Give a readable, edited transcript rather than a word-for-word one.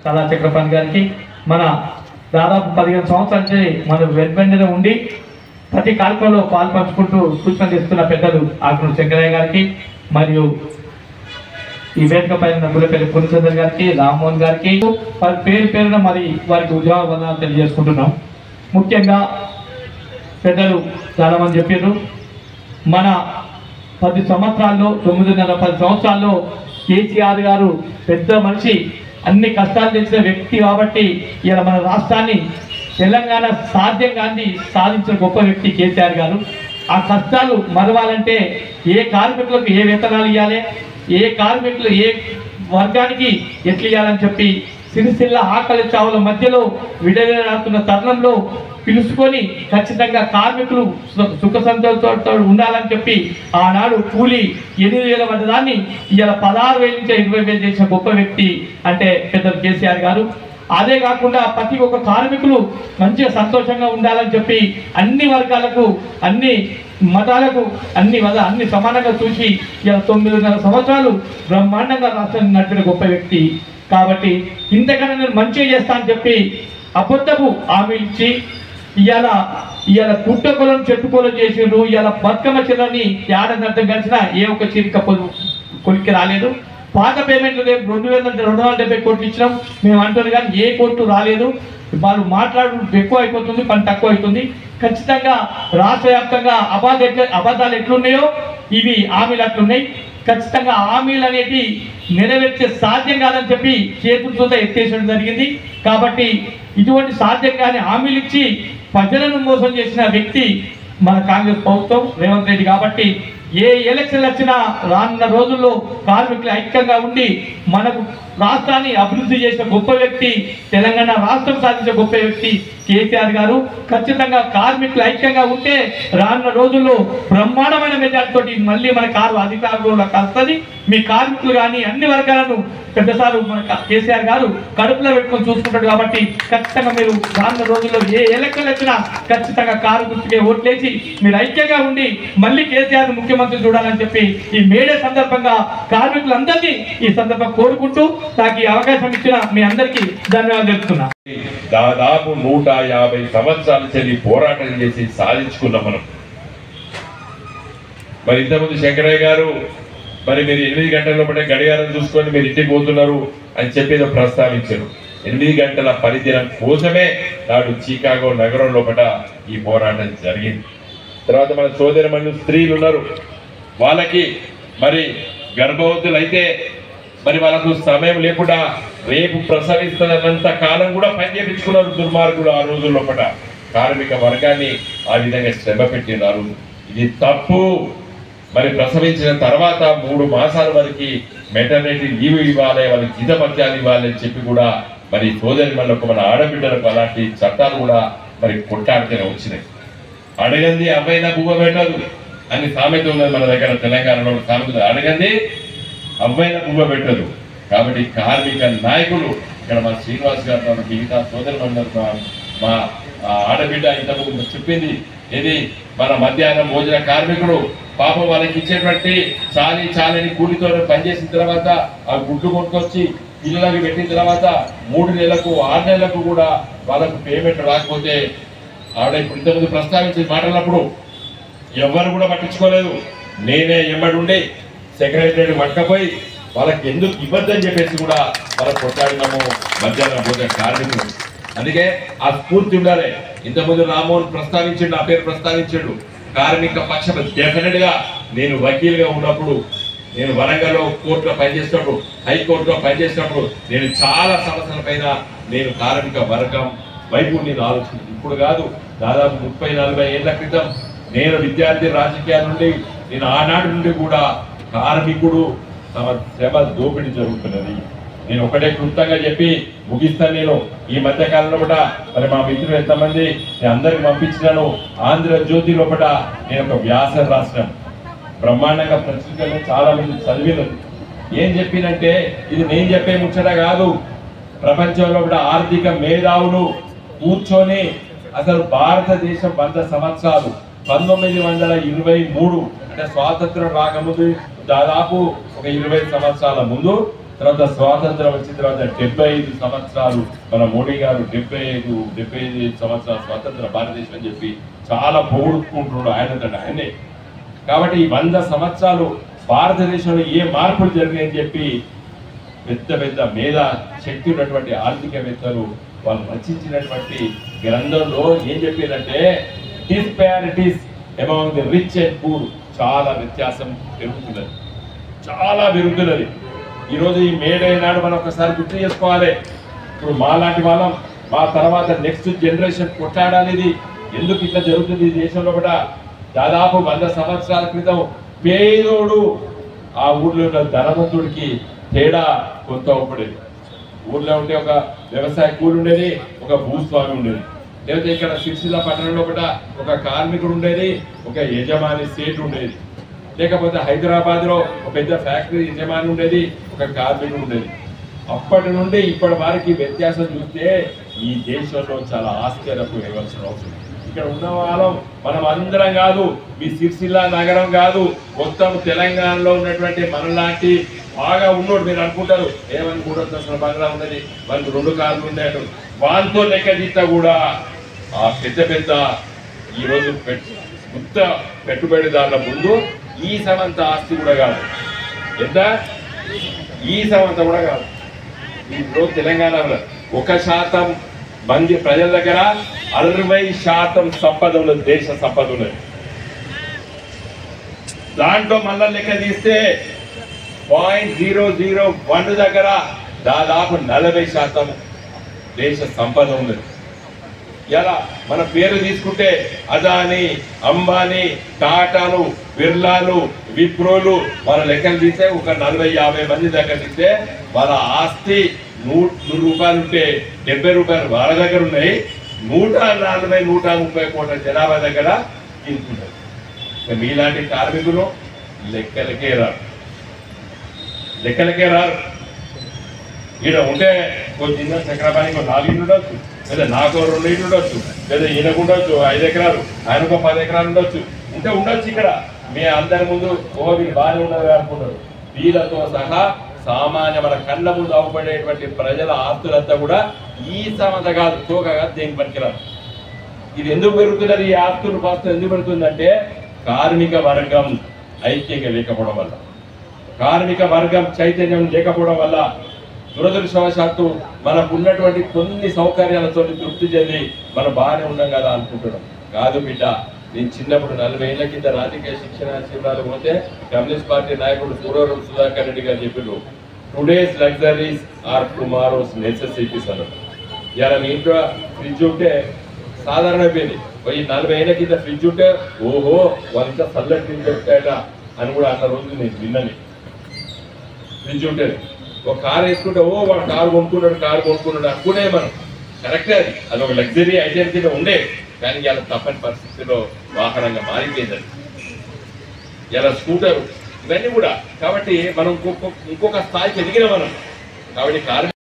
కళా చక్రపాణి గారికి మన దాదాపు 15 సంవత్సరాల నుంచి మన వెల్బెండలో ఉండి ప్రతి కార్యక్రమంలో పాల్పంచుకుంటూ సూచనలు ఇస్తున్న పెద్దలు ఆకుల శంకరయ్య గారికి మరియు ఈ వేదిక పైన గులపల్లి పురుషోత్తమ్ గారికి రామ్మోహన్ గారికి పేరు పేరున మరి వారికి ఉద్యోగ తెలియజేసుకుంటున్నాం. ముఖ్యంగా పెద్దలు చాలామంది చెప్పారు, మన 10 సంవత్సరాల్లో 9.5 సంవత్సరాల్లో కేసీఆర్ గారు పెద్ద మనిషి, అన్ని కష్టాలు తెచ్చిన వ్యక్తి కాబట్టి ఇలా మన రాష్ట్రాన్ని తెలంగాణ సాధ్యం గాంధీ సాధించిన గొప్ప వ్యక్తి కేసీఆర్ గారు. ఆ కష్టాలు మరవాలంటే ఏ కార్మికులకు ఏ వేతనాలు ఇవ్వాలి, ఏ కార్మికులు ఏ వర్గానికి ఎట్లు ఇవ్వాలని చెప్పి సిరిసిల్ల ఆకలి చావుల మధ్యలో విడదీస్తున్న తరుణంలో పిలుచుకొని ఖచ్చితంగా కార్మికులు సుఖ సంతోషాలతో ఉండాలని చెప్పి ఆనాడు కూలి 8,000 పడ్డదాన్ని ఇవాళ 16,000 నుంచి 20,000 చేసిన గొప్ప వ్యక్తి అంటే పెద్ద కేసీఆర్ గారు. అదే కాకుండా ప్రతి ఒక్క కార్మికులు మంచిగా సంతోషంగా ఉండాలని చెప్పి అన్ని వర్గాలకు అన్ని మతాలకు అన్ని సమానంగా చూసి ఇలా 9.5 సంవత్సరాలు బ్రహ్మాండంగా రాష్ట్రాన్ని నడిపిన గొప్ప వ్యక్తి కాబట్టి ఇంతకన్నా నేను మంచిగా చేస్తా అని చెప్పి అబద్ధపు హామీలు ఇచ్చి ఇవాళ పుట్టకొలం చెట్టుకొలం చేసిండ్రు. ఇవాళ బతుకమ్మ చిరని ఏడాది కలిసిన ఏ ఒక్క చీరిక కొలిక్కి రాలేదు. పాత పేమెంట్లు రేపు 2,270 కోట్లు ఇచ్చినాం మేము అంటున్నాం, కానీ ఏ కోట్లు రాలేదు. వాళ్ళు మాట్లాడు ఎక్కువ అయిపోతుంది, పని తక్కువ అవుతుంది. ఖచ్చితంగా రాష్ట్ర వ్యాప్తంగా అబద్ధాలు ఎట్లున్నాయో ఇవి హామీలు అట్లున్నాయి. ఖచ్చితంగా హామీలు అనేవి నెరవేర్చే సాధ్యం కాదని చెప్పి చేతులతో ఎత్తేసడం జరిగింది. కాబట్టి ఇటువంటి సాధ్యం కాని హామీలు ఇచ్చి ప్రజలను మోసం చేసిన వ్యక్తి మన కాంగ్రెస్ ప్రభుత్వం రేవంత్ రెడ్డి. కాబట్టి ఏ ఎలక్షన్లు వచ్చినా రానున్న రోజుల్లో కార్మికులు ఐక్యంగా ఉండి మనకు రాష్ట్రాన్ని అభివృద్ధి చేసిన గొప్ప వ్యక్తి, తెలంగాణ రాష్ట్రం సాధించిన గొప్ప వ్యక్తి కేసీఆర్ గారు. ఖచ్చితంగా కార్మికులు ఐక్యంగా ఉంటే రానున్న రోజుల్లో బ్రహ్మాండమైన మెజార్టీతో మళ్ళీ మన అధికారంలో వస్తుంది. మీ కార్మికులు కానీ అన్ని వర్గాలను పెద్దసార్లు మన కేసీఆర్ గారు కడుపులో పెట్టుకొని చూసుకుంటాడు. కాబట్టి ఖచ్చితంగా మీరు రానున్న రోజుల్లో ఏ ఎలక్షన్లు వచ్చినా ఖచ్చితంగా కారు గుర్తుకే ఓట్లేసి మీరు ఐక్యంగా ఉండి మళ్ళీ కేసీఆర్ ముఖ్యమంత్రి చూడాలని చెప్పి ఈ మేడే సందర్భంగా కార్మికులందరినీ ఈ సందర్భంగా కోరుకుంటూ నాకు ఈ అవకాశం ఇచ్చిన మీ అందరికీ ధన్యవాదాలు తెలుపుతున్నా. దాదాపు 150 సంవత్సరాల చెల్లి పోరాటం చేసి సాధించుకున్నాం మనం. మరి ఇంతకుముందు శంకరయ్య గారు మరి మీరు 8 గంటల లోపల గడియారం చూసుకొని మీరు ఇంటికి పోతున్నారు అని చెప్పేదో ప్రస్తావించారు. 8 గంటల పనిదినం కోసమే నాడు చికాగో నగరం లోపల ఈ పోరాటం జరిగింది. తర్వాత మన సోదరిమణులు స్త్రీలు ఉన్నారు, వాళ్ళకి మరి గర్భవతులు అయితే మరి వాళ్ళకు సమయం లేకుండా రేపు ప్రసవిస్తున్నంత కాలం కూడా పని చేయించుకున్నారు దుర్మార్గులు. ఆ రోజు లోపల కార్మిక వర్గాన్ని ఆ విధంగా శ్రమ పెట్టినారు. ఇది తప్పు. మరి ప్రసవించిన తర్వాత 3 మాసాల వరకు మెటర్నిటీ లీవ్ ఇవ్వాలి, వాళ్ళకి జీతపత్యాలు ఇవ్వాలి అని చెప్పి కూడా మరి సోదరిమణులకు మన ఆడబిడ్డలకు అలాంటి చట్టాలు కూడా మరి కొట్టాడితేనే వచ్చినాయి. అడగంది అబ్బాయినా బువ్వ పెట్టదు అని సామెత ఉన్నది మన దగ్గర తెలంగాణలో. సామెత అడగంది అబ్బాయినా బువ్వ పెట్టదు. కాబట్టి కార్మిక నాయకులు ఇక్కడ మా శ్రీనివాస్ గారు మిగతా సోదరిమణులు మా ఆడబిడ్డ ఇంతకు చెప్పింది, ఇది మన మధ్యాహ్నం భోజన కార్మికుడు పాపం వాళ్ళకి ఇచ్చేటువంటి చాలని కూలితో పనిచేసిన తర్వాత ఆ గుడ్డు కొట్టుకొచ్చి పిల్లలకి పెట్టిన తర్వాత 3 నెలలకు 6 నెలలకు కూడా వాళ్ళకు పేమెంట్ రాకపోతే ఆవిడ ఇప్పుడు ఇంతకుముందు ప్రస్తావించి మాట్లాడినప్పుడు ఎవరు కూడా పట్టించుకోలేదు. నేనే ఎమ్మడుండి సెక్రటరీ పట్టకపోయి వాళ్ళకి ఎందుకు ఇవ్వద్దని చెప్పేసి కూడా వాళ్ళకి కొట్టాడినాము మధ్యాహ్నం భోజన కార్మికులు. అందుకే ఆ స్ఫూర్తి ఉండాలి. ఇంతకుముందు రామ్మోహన్ ప్రస్తావించాడు, నా పేరు ప్రస్తావించాడు. కార్మిక పక్షం డెఫినెట్ గా నేను వకీలుగా ఉన్నప్పుడు, నేను వరంగల్లో కోర్టులో పనిచేసినప్పుడు, హైకోర్టులో పనిచేసినప్పుడు నేను చాలా సమస్యల పైన నేను కార్మిక వర్గం వైపు నేను ఆలోచించాను. ఇప్పుడు కాదు, దాదాపు 30-40 ఏళ్ల క్రితం నేను విద్యార్థి రాజకీయాల నుండి నేను ఆనాటి నుండి కూడా కార్మికుడు తమ శ్రమ దోపిడీ జరుగుతున్నది. నేను ఒకటే క్లుప్తంగా చెప్పి ముగిస్తాను. నేను ఈ మధ్య కాలంలో కూడా మరి మా మిత్రులు ఎంతమంది నేను అందరికి పంపించినాను. ఆంధ్రజ్యోతి లోపల నేను ఒక వ్యాసం రాసినాను, బ్రహ్మాండంగా పత్రికలు చాలా మంది చదివినది. ఏం చెప్పినంటే ఇది నేను చెప్పే ముచ్చట కాదు. ప్రపంచంలో కూడా ఆర్థిక మేధావులు కూర్చొని అసలు భారతదేశం 100 సంవత్సరాలు 1923 అంటే స్వాతంత్రం రాకముందు దాదాపు ఒక 20 సంవత్సరాల ముందు తర్వాత స్వాతంత్రం వచ్చిన తర్వాత 75 సంవత్సరాలు మన మోడీ గారు 75 సంవత్సరాల స్వాతంత్ర భారతదేశం అని చెప్పి చాలా పొగుడుకుంటున్నాడు ఆయనే. కాబట్టి ఈ 100 సంవత్సరాలు భారతదేశంలో ఏ మార్పులు జరిగాయని చెప్పి పెద్ద పెద్ద మేధా శక్తి ఉన్నటువంటి ఆర్థికవేత్తలు వాళ్ళు రచించినటువంటి గ్రంథంలో ఏం చెప్పారంటే disparities among the rich and poor చాలా వ్యత్యాసం పెరుగుతున్నది, చాలా పెరుగుతున్నది. ఈరోజు ఈ మేడే నాడు మనం ఒకసారి గుర్తు చేసుకోవాలి. ఇప్పుడు మాలాంటి వాళ్ళం, మా తర్వాత నెక్స్ట్ జనరేషన్ కొట్లాడాలి. ఇది ఎందుకు ఇట్లా జరుగుతుంది ఈ దేశంలో కూడా? దాదాపు 100 సంవత్సరాల క్రితం పేదోడు ఆ ఊర్లో ఉన్న ధనవంతుడికి తేడా కొంత ఉండేది. ఊర్లో ఉంటే ఒక వ్యవసాయ కూలి ఉండేది, ఒక భూస్వామి ఉండేది. లేకపోతే ఇక్కడ సిరిసిల్ల పట్టణంలో కూడా ఒక కార్మికుడు ఉండేది, ఒక యజమాని సేటు ఉండేది. లేకపోతే హైదరాబాద్ లో ఒక పెద్ద ఫ్యాక్టరీ యజమాని ఉండేది, ఒక కార్మికుడు ఉండేది. అప్పటి నుండి ఇప్పటి వారికి వ్యత్యాసం చూస్తే ఈ దేశంలో చాలా ఆశ్చర్యపోయవలసిన అవసరం. ఇక్కడ ఉన్న వాళ్ళం మనం అందరం కాదు, మీ సిరిసిల్ల నగరం కాదు, మొత్తం తెలంగాణలో ఉన్నటువంటి మనలాంటి బాగా ఉన్నోడు మీరు అనుకుంటారు ఏమని 300 బంగ్లా ఉన్నది, మనకు 2 కార్లు ఉన్నాడు, వాళ్ళతో లెక్క తీస్తా కూడా ఆ పెద్ద పెద్ద ఈరోజు గుత్త పెట్టుబడిదారుల ముందు ఈ సమంత ఆస్తి కూడా కాదు. ఎంత ఈ సమంత కూడా కాదు. ఈరోజు తెలంగాణలో 1% మంది ప్రజల దగ్గర 60% సంపద ఉన్నది, దేశ సంపద ఉన్నది. దాంట్లో మళ్ళా లెక్క తీస్తే 0.001 దగ్గర దాదాపు 40% దేశ సంపద ఉన్నది. ఇలా మన పేరు తీసుకుంటే అదాని, అంబానీ, టాటాలు, బిర్లాలు, విప్రోలు మన లెక్కలు తీస్తే ఒక 40-50 మంది దగ్గర తీస్తే వాళ్ళ ఆస్తి 100 రూపాయలు ఉంటే 70 రూపాయలు వాళ్ళ దగ్గర ఉన్నాయి. 140-130 కోట్ల జనాభా దగ్గర తీసుకుంటారు. మీలాంటి కార్మికులు లెక్కలకే రారు. ఈయన ఉంటే కొంచెం చక్రపాణికి 4 ఇళ్ళు ఉండొచ్చు, లేదా నాకు 2 ఇళ్ళు ఉండొచ్చు, లేదా ఈయనకు ఉండొచ్చు 5 ఎకరాలు, ఆయనకు 10 ఎకరాలు ఉండొచ్చు. ఉండొచ్చు. ఇక్కడ మీ అందరి ముందు వీళ్ళు బాగానే ఉన్నారు అనుకుంటారు. వీళ్ళతో సహా సామాన్య మన కళ్ళ ముందు అవపడేటువంటి ప్రజల ఆస్తులంతా కూడా ఈ సమత కాదు, తోక కాదు, దేనికి పనికిరాదు. ఇది ఎందుకు పెరుగుతున్నది? ఈ ఆస్తులు పాస్తులు ఎందుకు పెరుగుతుందంటే కార్మిక వర్గం ఐక్యంగా లేకపోవడం వల్ల, కార్మిక వర్గం చైతన్యం లేకపోవడం వల్ల. దురదృష్టవశాత్తు మనకు ఉన్నటువంటి కొన్ని సౌకర్యాలతో తృప్తి చెంది మనం బాగానే ఉన్నాం కదా అనుకుంటున్నాం. కాదు బిడ్డ, నేను చిన్నప్పుడు 40 ఏళ్ల కింద రాజకీయ శిక్షణ శిబిరాలు పోతే కమ్యూనిస్ట్ పార్టీ నాయకుడు సూరవరం సుధాకర్ రెడ్డి గారు చెప్పారు, today's luxuries are tomorrow's necessities అన్నారు. ఇలా మీ ఇంట్లో ఫ్రిడ్జ్ ఉంటే సాధారణ అయిపోయింది. 40 ఏళ్ల కింద ఫ్రిడ్జ్ ఉంటే ఓహో వాళ్ళ చల్లటి ఫ్రిడ్జ్ పెట్టాడ అని కూడా అన్న రోజు నేను విన్నని. ఫ్రిడ్జ్ ఉంటుంది, ఒక కారు వేసుకుంటే ఓ వాడు కారు కొనుక్కున్నాడు అనుకునే మనం. కరెక్టే, అది ఒక లగ్జరీ ఐటెం కింద ఉండే. కానీ ఇలా తప్పని పరిస్థితిలో వాహనంగా మారిపోయింది. ఇలా స్కూటరు ఇవన్నీ కూడా. కాబట్టి మనం ఇంకొక స్థాయికి ఎదిగిన మనం. కాబట్టి